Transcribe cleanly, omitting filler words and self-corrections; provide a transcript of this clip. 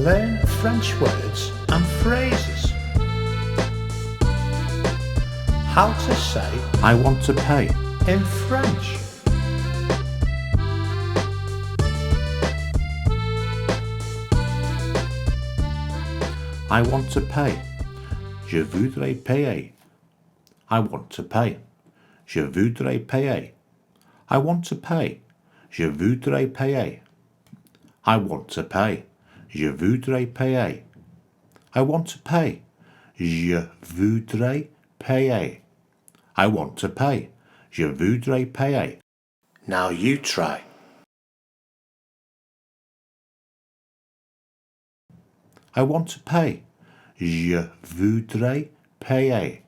Learn French words and phrases. How to say I want to pay. in French. I want to pay. Je voudrais payer. I want to pay. Je voudrais payer. I want to pay. Je voudrais payer. I want to pay. Je voudrais payer. I want to pay. Je voudrais payer. I want to pay. Je voudrais payer. Now you try. I want to pay. Je voudrais payer.